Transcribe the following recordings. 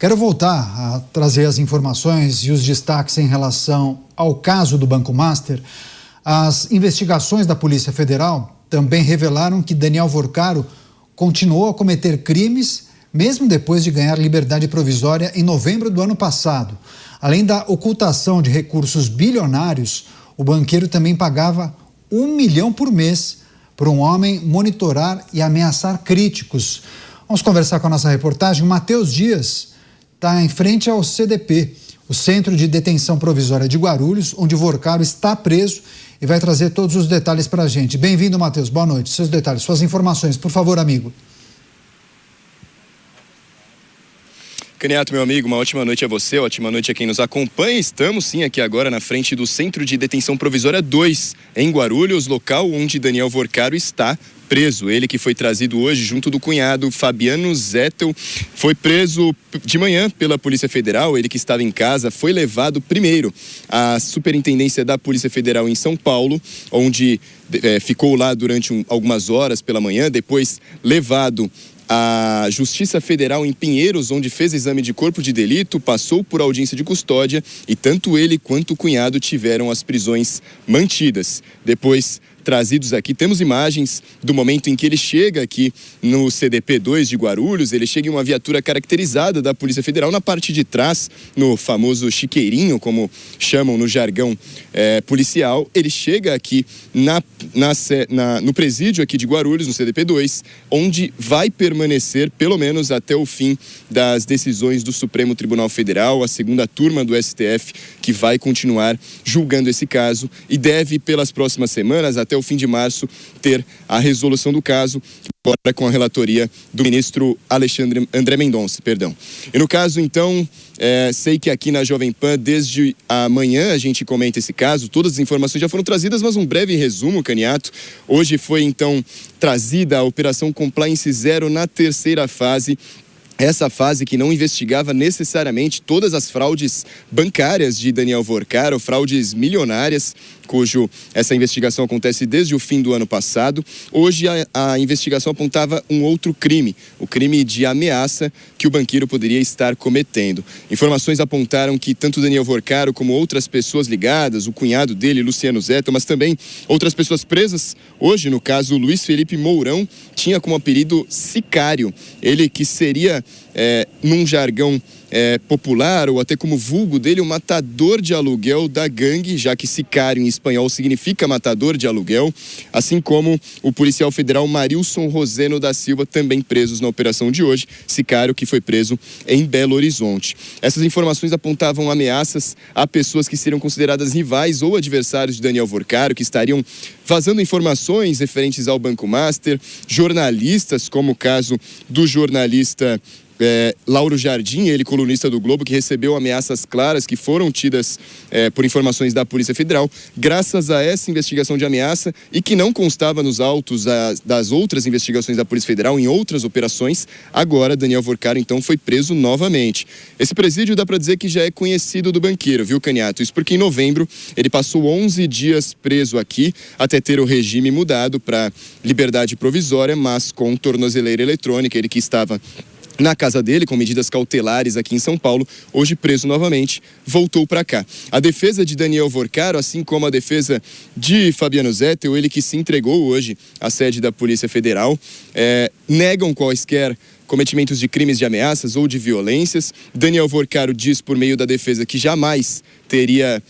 Quero voltar a trazer as informações e os destaques em relação ao caso do Banco Master. As investigações da Polícia Federal também revelaram que Daniel Vorcaro continuou a cometer crimes, mesmo depois de ganhar liberdade provisória em novembro do ano passado. Além da ocultação de recursos bilionários, o banqueiro também pagava R$1 milhão por mês para um homem monitorar e ameaçar críticos. Vamos conversar com a nossa reportagem. O Matheus Dias está em frente ao CDP, o Centro de Detenção Provisória de Guarulhos, onde Vorcaro está preso, e vai trazer todos os detalhes para a gente. Bem-vindo, Matheus. Boa noite. Seus detalhes, suas informações, por favor, amigo. Caniato, meu amigo, uma ótima noite a você, ótima noite a quem nos acompanha. Estamos sim aqui agora na frente do Centro de Detenção Provisória 2, em Guarulhos, local onde Daniel Vorcaro está preso. Ele que foi trazido hoje junto do cunhado Fabiano Zettel, foi preso de manhã pela Polícia Federal. Ele que estava em casa foi levado primeiro à Superintendência da Polícia Federal em São Paulo, onde ficou lá durante algumas horas pela manhã, depois levado à Justiça Federal em Pinheiros, onde fez exame de corpo de delito, passou por audiência de custódia e tanto ele quanto o cunhado tiveram as prisões mantidas. Depois trazidos aqui, temos imagens do momento em que ele chega aqui no CDP2 de Guarulhos. Ele chega em uma viatura caracterizada da Polícia Federal na parte de trás, no famoso chiqueirinho, como chamam no jargão policial. Ele chega aqui no presídio aqui de Guarulhos, no CDP2, onde vai permanecer pelo menos até o fim das decisões do Supremo Tribunal Federal, a segunda turma do STF, que vai continuar julgando esse caso e deve, pelas próximas semanas, até o fim de março, ter a resolução do caso, agora com a relatoria do ministro André Mendonça. E no caso, então, sei que aqui na Jovem Pan, desde amanhã, a gente comenta esse caso, todas as informações já foram trazidas, mas um breve resumo, Caniato. Hoje foi, então, trazida a Operação Compliance Zero na terceira fase. Essa fase que não investigava necessariamente todas as fraudes bancárias de Daniel Vorcaro, fraudes milionárias, essa investigação acontece desde o fim do ano passado. Hoje a investigação apontava um outro crime, o crime de ameaça que o banqueiro poderia estar cometendo. Informações apontaram que tanto Daniel Vorcaro como outras pessoas ligadas, o cunhado dele, Luciano Zettel, mas também outras pessoas presas, hoje no caso Luiz Felipe Mourão, tinha como apelido Sicário. Ele que seria, num jargão popular, ou até como vulgo dele, o matador de aluguel da gangue, já que sicário em espanhol significa matador de aluguel, assim como o policial federal Marilson Roseno da Silva, também presos na operação de hoje, sicário que foi preso em Belo Horizonte. Essas informações apontavam ameaças a pessoas que seriam consideradas rivais ou adversários de Daniel Vorcaro, que estariam vazando informações referentes ao Banco Master, jornalistas, como o caso do jornalista Lauro Jardim, ele colunista do Globo, que recebeu ameaças claras que foram tidas por informações da Polícia Federal. Graças a essa investigação de ameaça, e que não constava nos autos das outras investigações da Polícia Federal em outras operações, agora Daniel Vorcaro então foi preso novamente. Esse presídio dá para dizer que já é conhecido do banqueiro, viu, Caniato? Isso porque em novembro ele passou 11 dias preso aqui, até ter o regime mudado para liberdade provisória, mas com tornozeleira eletrônica. Ele que estava na casa dele, com medidas cautelares aqui em São Paulo, hoje preso novamente, voltou para cá. A defesa de Daniel Vorcaro, assim como a defesa de Fabiano Zettel, ele que se entregou hoje à sede da Polícia Federal, negam quaisquer cometimentos de crimes de ameaças ou de violências. Daniel Vorcaro diz por meio da defesa que jamais teria,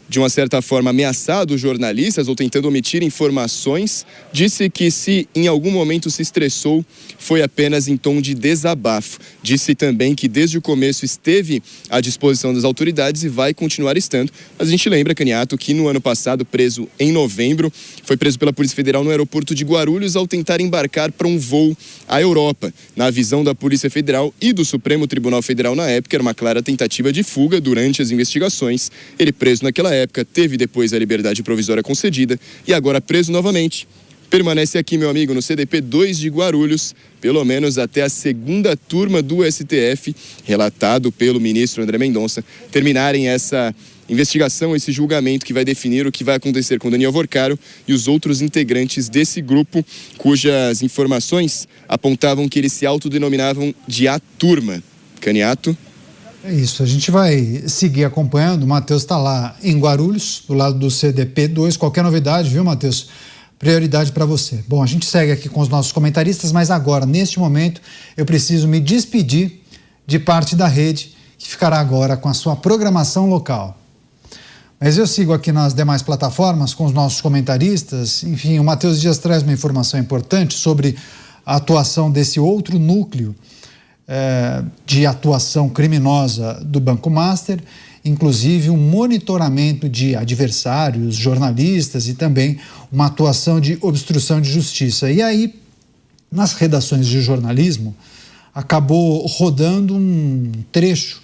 de uma certa forma, ameaçado jornalistas ou tentando omitir informações. Disse que se em algum momento se estressou, foi apenas em tom de desabafo. Disse também que desde o começo esteve à disposição das autoridades e vai continuar estando. Mas a gente lembra, Caniato, que no ano passado, preso em novembro, foi preso pela Polícia Federal no aeroporto de Guarulhos ao tentar embarcar para um voo à Europa. Na visão da Polícia Federal e do Supremo Tribunal Federal na época, era uma clara tentativa de fuga durante as investigações. Ele preso naquela época, teve depois a liberdade provisória concedida e agora preso novamente. Permanece aqui, meu amigo, no CDP2 de Guarulhos, pelo menos até a segunda turma do STF, relatado pelo ministro André Mendonça, terminarem essa investigação, esse julgamento que vai definir o que vai acontecer com Daniel Vorcaro e os outros integrantes desse grupo, cujas informações apontavam que eles se autodenominavam de A Turma. Caniato? É isso, a gente vai seguir acompanhando. O Matheus está lá em Guarulhos, do lado do CDP2. Qualquer novidade, viu, Matheus? Prioridade para você. Bom, a gente segue aqui com os nossos comentaristas, mas agora, neste momento, eu preciso me despedir de parte da rede, que ficará agora com a sua programação local. Mas eu sigo aqui nas demais plataformas com os nossos comentaristas. Enfim, o Matheus Dias traz uma informação importante sobre a atuação desse outro núcleo de atuação criminosa do Banco Master, inclusive um monitoramento de adversários, jornalistas e também uma atuação de obstrução de justiça. E aí, nas redações de jornalismo, acabou rodando um trecho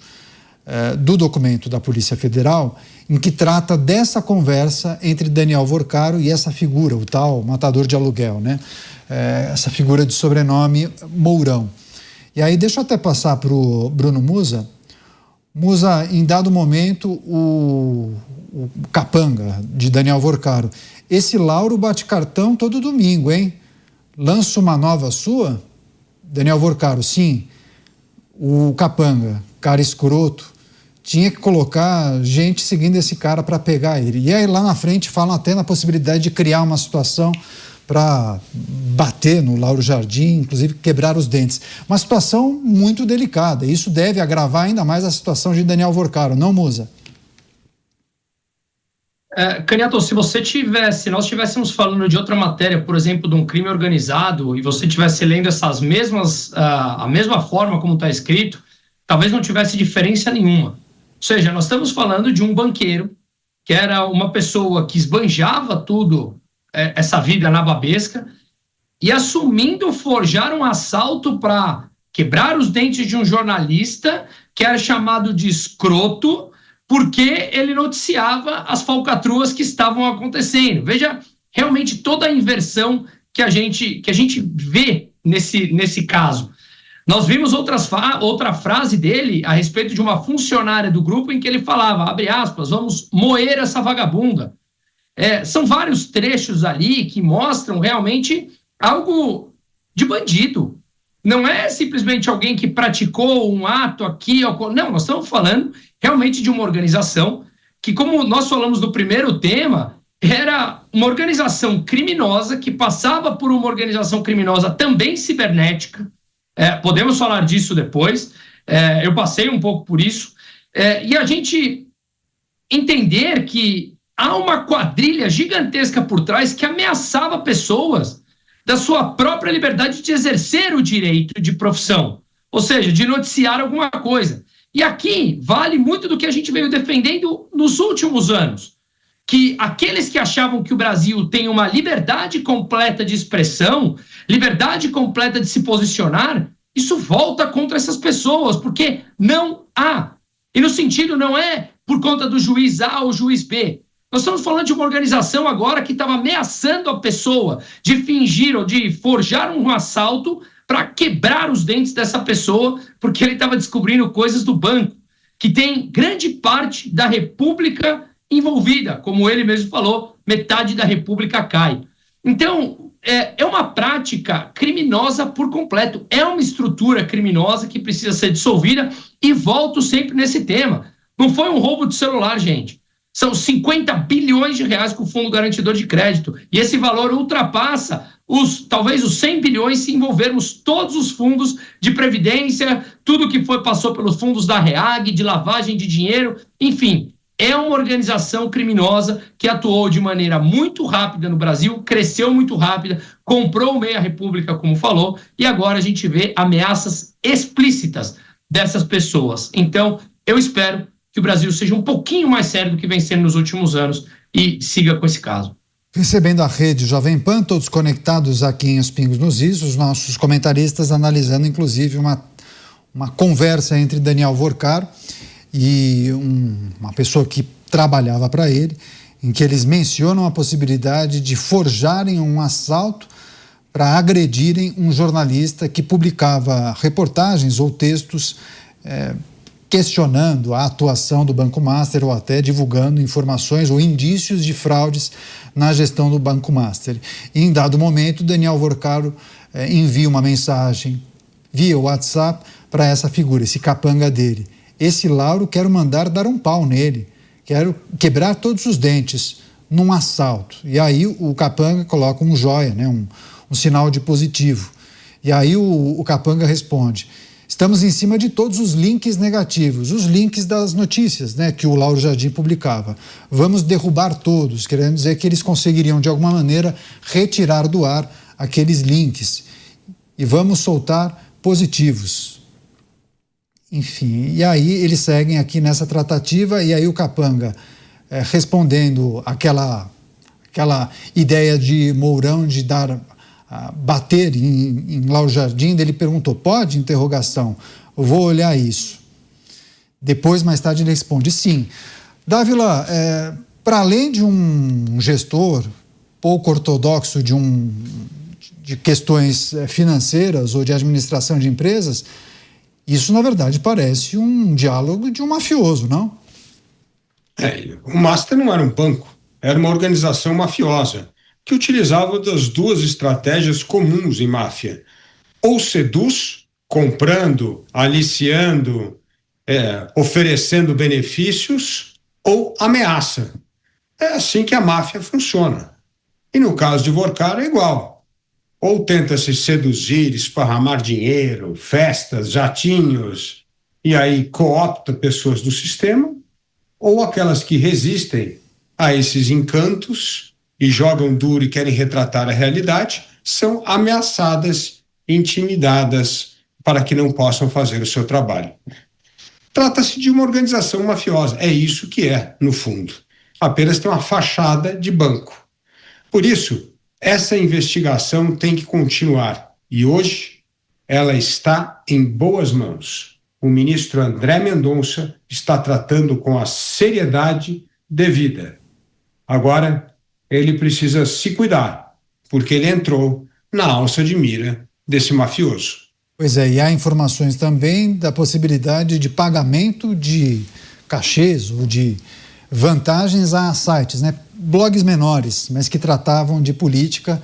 do documento da Polícia Federal em que trata dessa conversa entre Daniel Vorcaro e essa figura, o tal matador de aluguel, né? Essa figura de sobrenome Mourão. E aí deixa eu até passar para o Bruno Musa. Musa, em dado momento, o capanga de Daniel Vorcaro. Esse Lauro bate cartão todo domingo, hein? Lança uma nova sua? Daniel Vorcaro, sim. O capanga, cara escroto, tinha que colocar gente seguindo esse cara para pegar ele. E aí lá na frente falam até na possibilidade de criar uma situação para bater no Lauro Jardim, inclusive quebrar os dentes. Uma situação muito delicada. Isso deve agravar ainda mais a situação de Daniel Vorcaro, não, Musa? Canhato, se nós estivéssemos falando de outra matéria, por exemplo, de um crime organizado, e você estivesse lendo essas mesmas, a mesma forma como está escrito, talvez não tivesse diferença nenhuma. Ou seja, nós estamos falando de um banqueiro, que era uma pessoa que esbanjava tudo, essa vida nababesca, e assumindo forjar um assalto para quebrar os dentes de um jornalista, que era chamado de escroto, porque ele noticiava as falcatruas que estavam acontecendo. Veja realmente toda a inversão que a gente vê nesse caso. Nós vimos outra frase dele a respeito de uma funcionária do grupo em que ele falava, abre aspas, vamos moer essa vagabunda. São vários trechos ali que mostram realmente algo de bandido. Não é simplesmente alguém que praticou um ato aqui. Não, nós estamos falando realmente de uma organização que, como nós falamos no primeiro tema, era uma organização criminosa que passava por uma organização criminosa também cibernética. Podemos falar disso depois. Eu passei um pouco por isso. E a gente entender que há uma quadrilha gigantesca por trás que ameaçava pessoas da sua própria liberdade de exercer o direito de profissão, ou seja, de noticiar alguma coisa. E aqui vale muito do que a gente veio defendendo nos últimos anos, que aqueles que achavam que o Brasil tem uma liberdade completa de expressão, liberdade completa de se posicionar, isso volta contra essas pessoas, porque não há. E no sentido não é por conta do juiz A ou juiz B. Nós estamos falando de uma organização agora que estava ameaçando a pessoa de fingir ou de forjar um assalto para quebrar os dentes dessa pessoa, porque ele estava descobrindo coisas do banco, que tem grande parte da República envolvida. Como ele mesmo falou, metade da República cai. Então, é uma prática criminosa por completo. É uma estrutura criminosa que precisa ser dissolvida e volto sempre nesse tema. Não foi um roubo de celular, gente. São 50 bilhões de reais com o Fundo Garantidor de Crédito. E esse valor ultrapassa talvez os 100 bilhões se envolvermos todos os fundos de previdência, tudo que passou pelos fundos da REAG, de lavagem de dinheiro, enfim. É uma organização criminosa que atuou de maneira muito rápida no Brasil, cresceu muito rápida, comprou o Meia República, como falou, e agora a gente vê ameaças explícitas dessas pessoas. Então, eu espero que o Brasil seja um pouquinho mais sério do que vem sendo nos últimos anos e siga com esse caso. Recebendo a rede Jovem Pan, todos conectados aqui em Os Pingos nos Is, os nossos comentaristas analisando inclusive uma conversa entre Daniel Vorcaro e uma pessoa que trabalhava para ele, em que eles mencionam a possibilidade de forjarem um assalto para agredirem um jornalista que publicava reportagens ou textos questionando a atuação do Banco Master ou até divulgando informações ou indícios de fraudes na gestão do Banco Master. E, em dado momento, Daniel Vorcaro envia uma mensagem via WhatsApp para essa figura, esse capanga dele. esse Lauro quero mandar dar um pau nele, quero quebrar todos os dentes num assalto. E aí o capanga coloca um joia, né, um sinal de positivo. E aí o capanga responde: estamos em cima de todos os links negativos, os links das notícias, né, que o Lauro Jardim publicava. Vamos derrubar todos, querendo dizer que eles conseguiriam, de alguma maneira, retirar do ar aqueles links. E vamos soltar positivos. Enfim, e aí eles seguem aqui nessa tratativa, e aí o capanga, respondendo aquela ideia de Mourão de bater em Lauro Jardim, ele perguntou: pode? Interrogação. Eu vou olhar isso. Depois, mais tarde, ele responde: sim. Dávila, para além de um gestor pouco ortodoxo de questões financeiras ou de administração de empresas, isso, na verdade, parece um diálogo de um mafioso, não? O Master não era um banco, era uma organização mafiosa que utilizava das duas estratégias comuns em máfia: ou seduz, comprando, aliciando, oferecendo benefícios, ou ameaça. É assim que a máfia funciona. E no caso de Vorcaro é igual. Ou tenta-se seduzir, esparramar dinheiro, festas, jatinhos, e aí coopta pessoas do sistema, ou aquelas que resistem a esses encantos e jogam duro e querem retratar a realidade, são ameaçadas, intimidadas, para que não possam fazer o seu trabalho. Trata-se de uma organização mafiosa, é isso que é, no fundo. Apenas tem uma fachada de banco. Por isso, essa investigação tem que continuar, e hoje ela está em boas mãos. O ministro André Mendonça está tratando com a seriedade devida. Agora, ele precisa se cuidar, porque ele entrou na alça de mira desse mafioso. Pois é, e há informações também da possibilidade de pagamento de cachês ou de vantagens a sites, né? Blogs menores, mas que tratavam de política,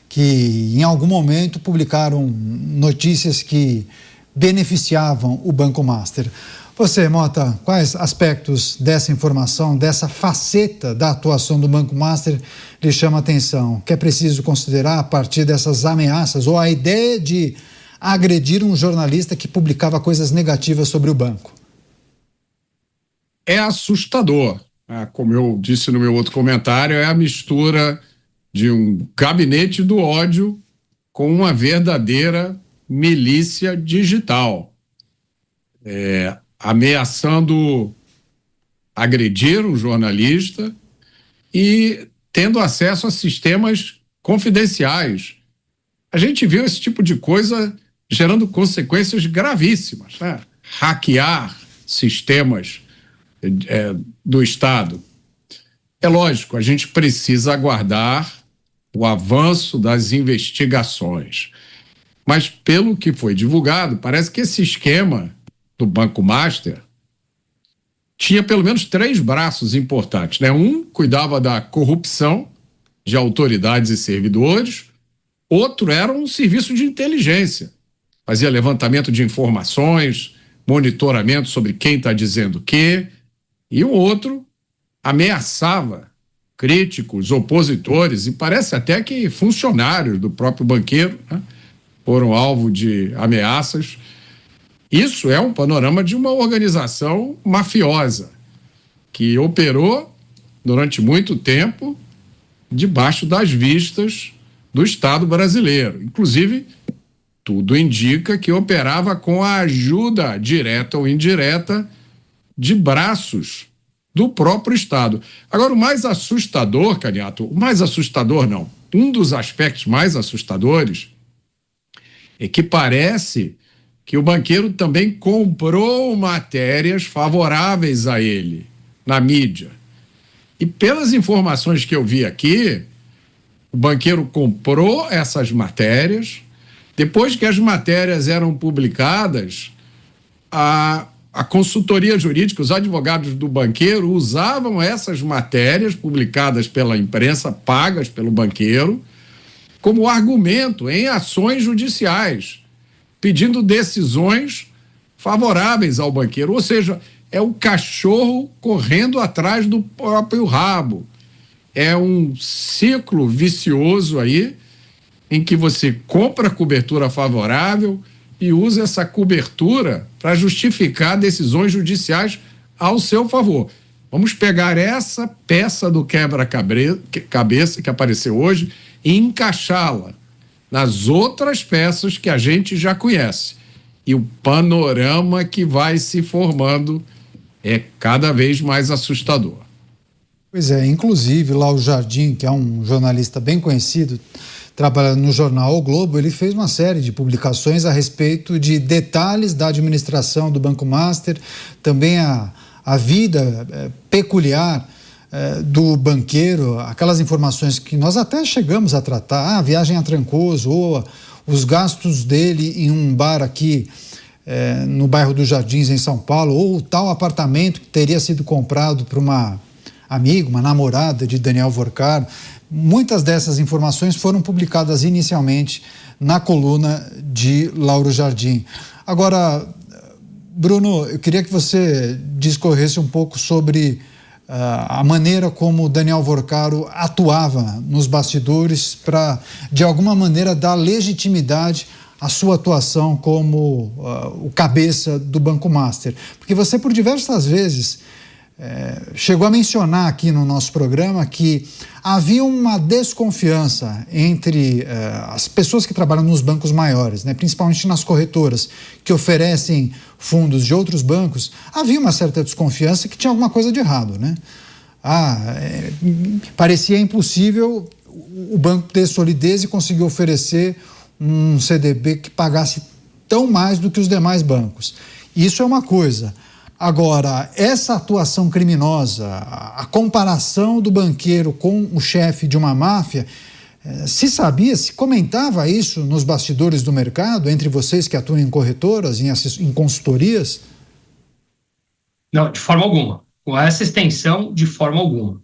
que em algum momento publicaram notícias que beneficiavam o Banco Master. Você, Mota, quais aspectos dessa informação, dessa faceta da atuação do Banco Master lhe chama a atenção? Que é preciso considerar a partir dessas ameaças ou a ideia de agredir um jornalista que publicava coisas negativas sobre o banco? É assustador. Como eu disse no meu outro comentário, é a mistura de um gabinete do ódio com uma verdadeira milícia digital, ameaçando agredir um jornalista e tendo acesso a sistemas confidenciais. A gente viu esse tipo de coisa gerando consequências gravíssimas, né? Hackear sistemas do Estado. É lógico, a gente precisa aguardar o avanço das investigações. Mas, pelo que foi divulgado, parece que esse esquema do Banco Master tinha pelo menos 3 braços importantes, né? Um cuidava da corrupção de autoridades e servidores, outro era um serviço de inteligência, fazia levantamento de informações, monitoramento sobre quem está dizendo o quê, e o outro ameaçava críticos, opositores, e parece até que funcionários do próprio banqueiro, né, foram alvo de ameaças. Isso é um panorama de uma organização mafiosa que operou durante muito tempo debaixo das vistas do Estado brasileiro. Inclusive, tudo indica que operava com a ajuda direta ou indireta de braços do próprio Estado. Agora, o mais assustador, Caniato, um dos aspectos mais assustadores é que parece que o banqueiro também comprou matérias favoráveis a ele na mídia. E pelas informações que eu vi aqui, o banqueiro comprou essas matérias. Depois que as matérias eram publicadas, a consultoria jurídica, os advogados do banqueiro usavam essas matérias publicadas pela imprensa, pagas pelo banqueiro, como argumento em ações judiciais, pedindo decisões favoráveis ao banqueiro. Ou seja, é o cachorro correndo atrás do próprio rabo. É um ciclo vicioso aí, em que você compra cobertura favorável e usa essa cobertura para justificar decisões judiciais ao seu favor. Vamos pegar essa peça do quebra-cabeça que apareceu hoje e encaixá-la nas outras peças que a gente já conhece. E o panorama que vai se formando é cada vez mais assustador. Pois é, inclusive lá o Jardim, que é um jornalista bem conhecido, trabalha no jornal O Globo, ele fez uma série de publicações a respeito de detalhes da administração do Banco Master, também a vida peculiar do banqueiro, aquelas informações que nós até chegamos a tratar, a viagem a Trancoso, ou os gastos dele em um bar aqui no bairro dos Jardins, em São Paulo, ou o tal apartamento que teria sido comprado por uma amiga, uma namorada de Daniel Vorcaro. Muitas dessas informações foram publicadas inicialmente na coluna de Lauro Jardim. Agora, Bruno, eu queria que você discorresse um pouco sobre a maneira como Daniel Vorcaro atuava nos bastidores para, de alguma maneira, dar legitimidade à sua atuação como o cabeça do Banco Master. Porque você, por diversas vezes, chegou a mencionar aqui no nosso programa que havia uma desconfiança entre as pessoas que trabalham nos bancos maiores, né, principalmente nas corretoras que oferecem fundos de outros bancos. Havia uma certa desconfiança que tinha alguma coisa de errado, né? Parecia impossível o banco ter solidez e conseguir oferecer um CDB que pagasse tão mais do que os demais bancos. Isso é uma coisa. Agora, essa atuação criminosa, a comparação do banqueiro com o chefe de uma máfia, se sabia, se comentava isso nos bastidores do mercado, entre vocês que atuam em corretoras, em consultorias? Não, de forma alguma. Com essa extensão, de forma alguma.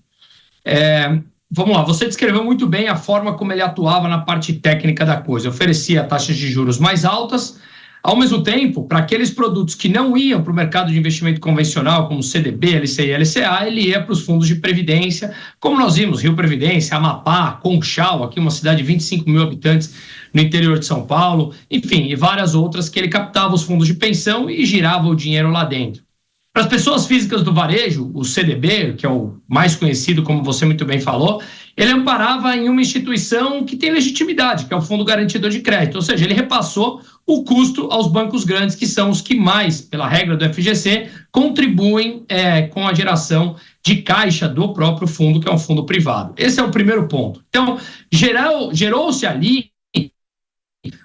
Vamos lá, você descreveu muito bem a forma como ele atuava na parte técnica da coisa. Oferecia taxas de juros mais altas. Ao mesmo tempo, para aqueles produtos que não iam para o mercado de investimento convencional, como CDB, LCI e LCA, ele ia para os fundos de previdência, como nós vimos, Rio Previdência, Amapá, Conchal, aqui uma cidade de 25 mil habitantes no interior de São Paulo, enfim, e várias outras que ele captava os fundos de pensão e girava o dinheiro lá dentro. Para as pessoas físicas do varejo, o CDB, que é o mais conhecido, como você muito bem falou, ele amparava em uma instituição que tem legitimidade, que é o Fundo Garantidor de Crédito, ou seja, ele repassou o custo aos bancos grandes, que são os que mais, pela regra do FGC, contribuem com a geração de caixa do próprio fundo, que é um fundo privado. Esse é o primeiro ponto. Então, gerou-se ali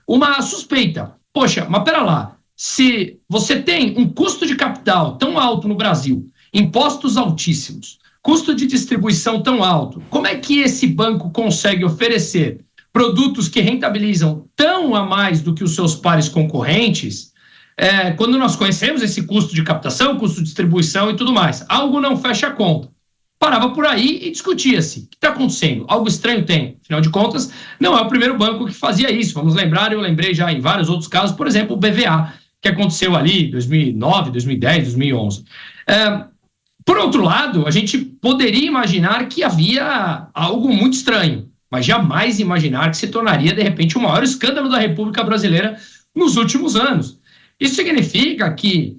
uma suspeita. Poxa, mas pera lá, se você tem um custo de capital tão alto no Brasil, impostos altíssimos, custo de distribuição tão alto, como é que esse banco consegue oferecer produtos que rentabilizam tão a mais do que os seus pares concorrentes, quando nós conhecemos esse custo de captação, custo de distribuição e tudo mais? Algo não fecha a conta. Parava por aí e discutia-se. O que está acontecendo? Algo estranho tem. Afinal de contas, não é o primeiro banco que fazia isso. Vamos lembrar, eu lembrei já em vários outros casos, por exemplo, o BVA, que aconteceu ali em 2009, 2010, 2011. Por outro lado, a gente poderia imaginar que havia algo muito estranho, mas jamais imaginar que se tornaria, de repente, o maior escândalo da República Brasileira nos últimos anos. Isso significa que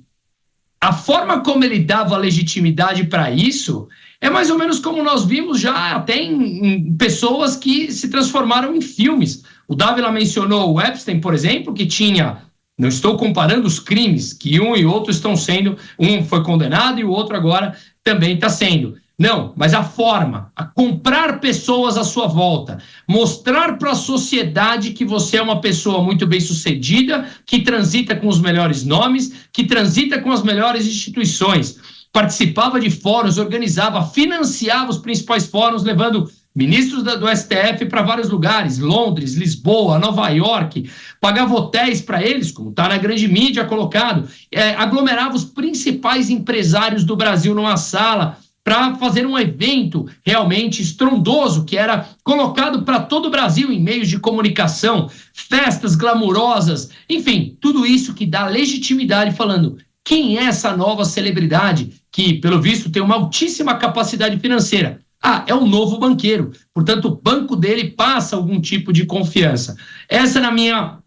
a forma como ele dava legitimidade para isso é mais ou menos como nós vimos já até em pessoas que se transformaram em filmes. O Dávila mencionou o Epstein, por exemplo, que tinha... Não estou comparando os crimes que um e outro estão sendo, um foi condenado e o outro agora também está sendo. Não, mas a forma, a comprar pessoas à sua volta, mostrar para a sociedade que você é uma pessoa muito bem-sucedida, que transita com os melhores nomes, que transita com as melhores instituições, participava de fóruns, organizava, financiava os principais fóruns, levando ministros do STF para vários lugares, Londres, Lisboa, Nova York, pagava hotéis para eles, como está na grande mídia colocado, aglomerava os principais empresários do Brasil numa sala, para fazer um evento realmente estrondoso, que era colocado para todo o Brasil em meios de comunicação, festas glamourosas, enfim, tudo isso que dá legitimidade falando quem é essa nova celebridade que, pelo visto, tem uma altíssima capacidade financeira. Ah, é um novo banqueiro, portanto, o banco dele passa algum tipo de confiança. Essa, na minha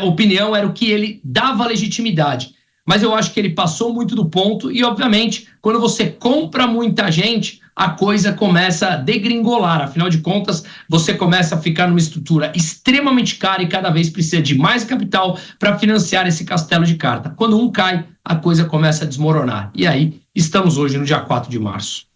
opinião, era o que ele dava legitimidade. Mas eu acho que ele passou muito do ponto e, obviamente, quando você compra muita gente, a coisa começa a degringolar. Afinal de contas, você começa a ficar numa estrutura extremamente cara e cada vez precisa de mais capital para financiar esse castelo de carta. Quando um cai, a coisa começa a desmoronar. E aí, estamos hoje no dia 4 de março.